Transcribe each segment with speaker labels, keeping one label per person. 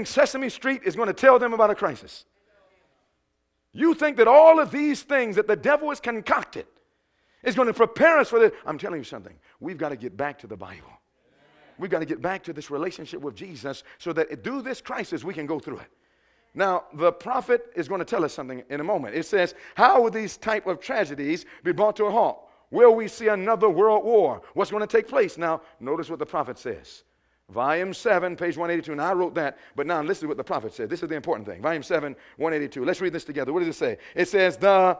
Speaker 1: Sesame Street is going to tell them about a crisis. You think that all of these things that the devil has concocted is going to prepare us for this. I'm telling you something. We've got to get back to the Bible. We've got to get back to this relationship with Jesus so that through this crisis we can go through it. Now, the prophet is going to tell us something in a moment. It says, how will these type of tragedies be brought to a halt? Will we see another world war? What's going to take place? Now, notice what the prophet says. Volume 7, page 182. Now, I wrote that, but now listen to what the prophet said. This is the important thing. Volume 7, 182. Let's read this together. What does it say? It says, the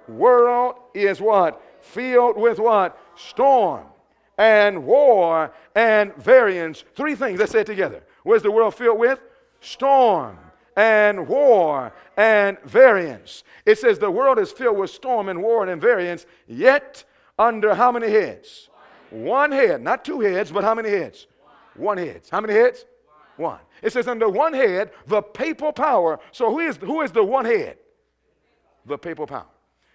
Speaker 1: world is what? Filled with what? Storm and war and variance. Three things. Let's say it together. What is the world filled with? Storm and war and variance. It says the world is filled with storm and war and variance, yet under how many heads? One head. Not two heads, but how many heads? One head. How many heads? One. It says under one head, the papal power. So who is the one head? The papal power.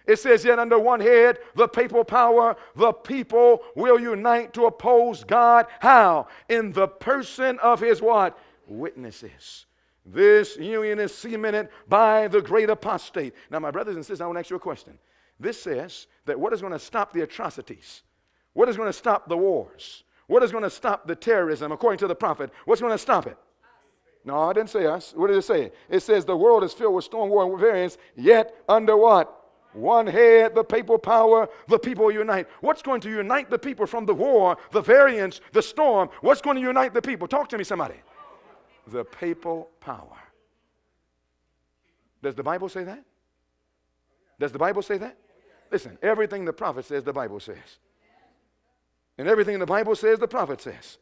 Speaker 1: It says yet under one head, the papal power, the people will unite to oppose God. How? In the person of his what? Witnesses. This union is cemented by the great apostate. Now, my brothers and sisters, I want to ask you a question. This says that what is going to stop the atrocities? What is going to stop the wars? What is going to stop the terrorism, according to the prophet? What's going to stop it? No, I didn't say us. What did it say? It says the world is filled with storm, war, and variance, yet under what? One head, the papal power, the people unite. What's going to unite the people from the war, the variance, the storm? What's going to unite the people? Talk to me, somebody. The papal power. Does the Bible say that? Does the Bible say that? Listen, everything the prophet says, the Bible says. And everything the Bible says, the prophet says.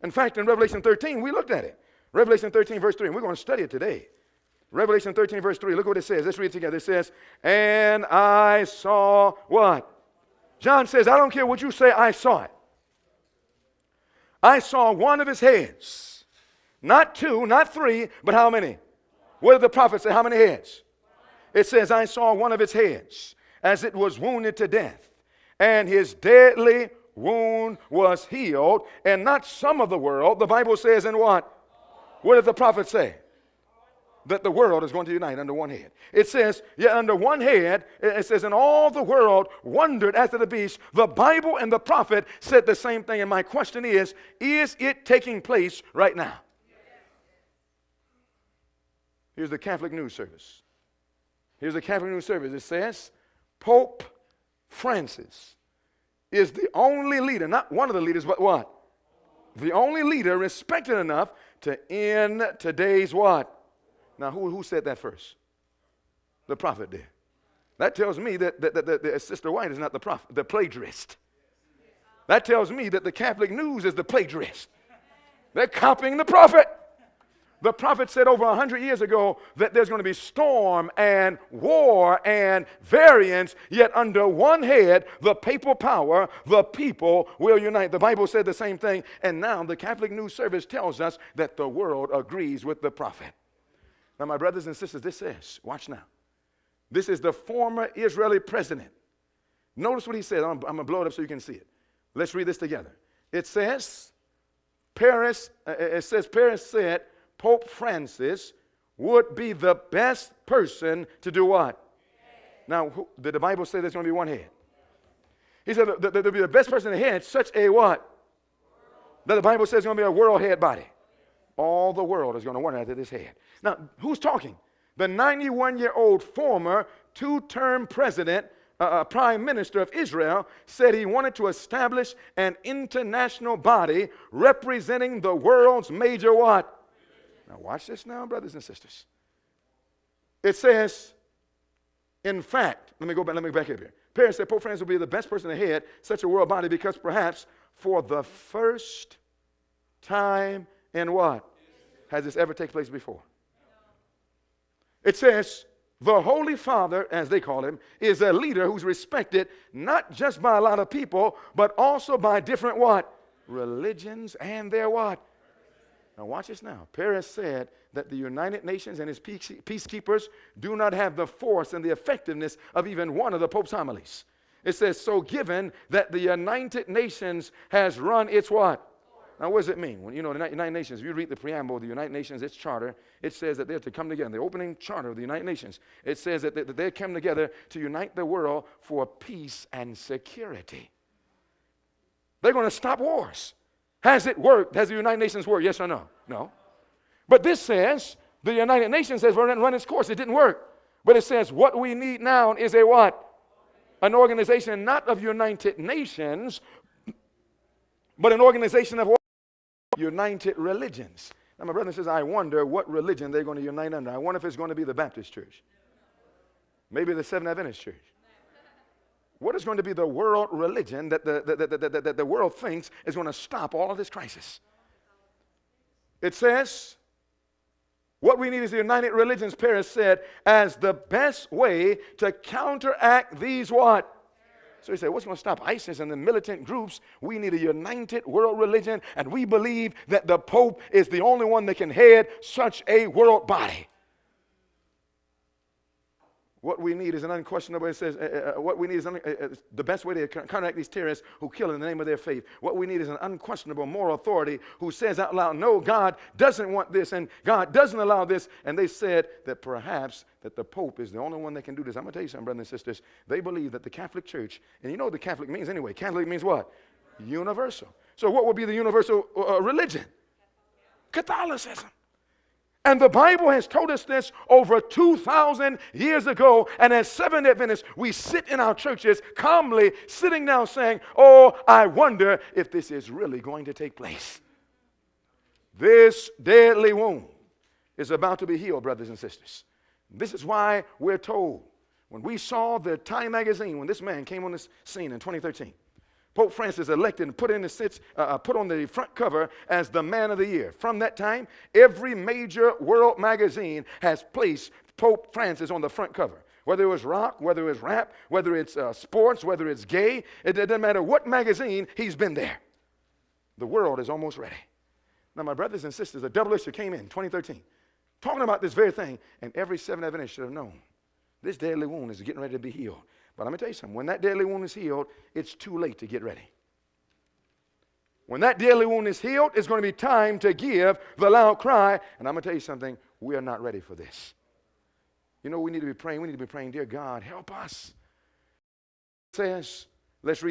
Speaker 1: In fact, in Revelation 13, we looked at it. Revelation 13, verse 3, and we're going to study it today. Revelation 13, verse 3, look what it says. Let's read it together. It says, and I saw what? John says, I don't care what you say, I saw it. I saw one of his heads. Not two, not three, but how many? What did the prophet say? How many heads? It says, I saw one of his heads as it was wounded to death, and his deadly wound was healed, and not some of the world. The Bible says in what? What did the prophet say? That the world is going to unite under one head. It says, yeah, under one head, it says, and all the world wondered after the beast. The Bible and the prophet said the same thing, and my question is it taking place right now? Here's the Catholic News Service. Here's the Catholic News Service. It says, Pope Francis is the only leader, not one of the leaders, but what? The only leader respected enough to end today's what? Now, who said that first? The prophet did. That tells me that Sister White is not the prophet, the plagiarist. That tells me that the Catholic News is the plagiarist. They're copying the prophet. The prophet said over 100 years ago that there's going to be storm and war and variance, yet under one head, the papal power, the people will unite. The Bible said the same thing, and now the Catholic News Service tells us that the world agrees with the prophet. Now, my brothers and sisters, this says, watch now. This is the former Israeli president. Notice what he said. I'm going to blow it up so you can see it. Let's read this together. It says, Paris said, Pope Francis would be the best person to do what? Now, did the Bible say there's going to be one head? He said there'll be the best person to head such a what? That the Bible says there's going to be a world head body. All the world is going to wonder after this head. Now, who's talking? The 91-year-old former two-term president, prime minister of Israel, said he wanted to establish an international body representing the world's major what? Now watch this now, brothers and sisters. It says, in fact, let me go back up here. Paris said Pope Francis will be the best person to head such a world body because perhaps for the first time in what? Has this ever taken place before? It says, the Holy Father, as they call him, is a leader who's respected not just by a lot of people, but also by different what? Religions and their what? Now watch this now. Paris said that the United Nations and his peacekeepers do not have the force and the effectiveness of even one of the Pope's homilies. It says, so given that the United Nations has run its what? Now, what does it mean? When you know the United Nations, if you read the preamble of the United Nations, its charter, it says that they're to come together. The opening charter of the United Nations, it says that they come together to unite the world for peace and security. They're going to stop wars. Has it worked? Has the United Nations worked? Yes or no? No. But this says, the United Nations says, we're going to run its course. It didn't work. But it says, what we need now is a what? An organization not of United Nations, but an organization of what? United religions. Now, my brother says, I wonder what religion they're going to unite under. I wonder if it's going to be the Baptist church. Maybe the Seventh Adventist church. What is going to be the world religion that the world thinks is going to stop all of this crisis? It says, what we need is the United Religions, Paris said, as the best way to counteract these what? So he said, what's going to stop ISIS and the militant groups? We need a united world religion, and we believe that the Pope is the only one that can head such a world body. What we need is an unquestionable, it says, what we need is the best way to counteract these terrorists who kill in the name of their faith. What we need is an unquestionable moral authority who says out loud, no, God doesn't want this and God doesn't allow this. And they said that perhaps that the Pope is the only one that can do this. I'm going to tell you something, brothers and sisters. They believe that the Catholic Church, and you know what the Catholic means anyway. Catholic means what? Universal. So what would be the universal religion? Catholicism. And the Bible has told us this over 2,000 years ago. And as Seventh Adventists, we sit in our churches calmly sitting down saying, oh, I wonder if this is really going to take place. This deadly wound is about to be healed, brothers and sisters. This is why we're told, when we saw the Time magazine, when this man came on this scene in 2013, Pope Francis elected and put on the front cover as the man of the year. From that time, every major world magazine has placed Pope Francis on the front cover. Whether it was rock, whether it's rap, whether it's sports, whether it's gay, it doesn't matter what magazine, he's been there. The world is almost ready. Now, my brothers and sisters, a double issue came in 2013, talking about this very thing, and every Seventh Adventist should have known. This deadly wound is getting ready to be healed. But I'm going to tell you something. When that deadly wound is healed, it's too late to get ready. When that deadly wound is healed, it's going to be time to give the loud cry. And I'm going to tell you something. We are not ready for this. You know, we need to be praying. We need to be praying, dear God, help us. It says, let's read.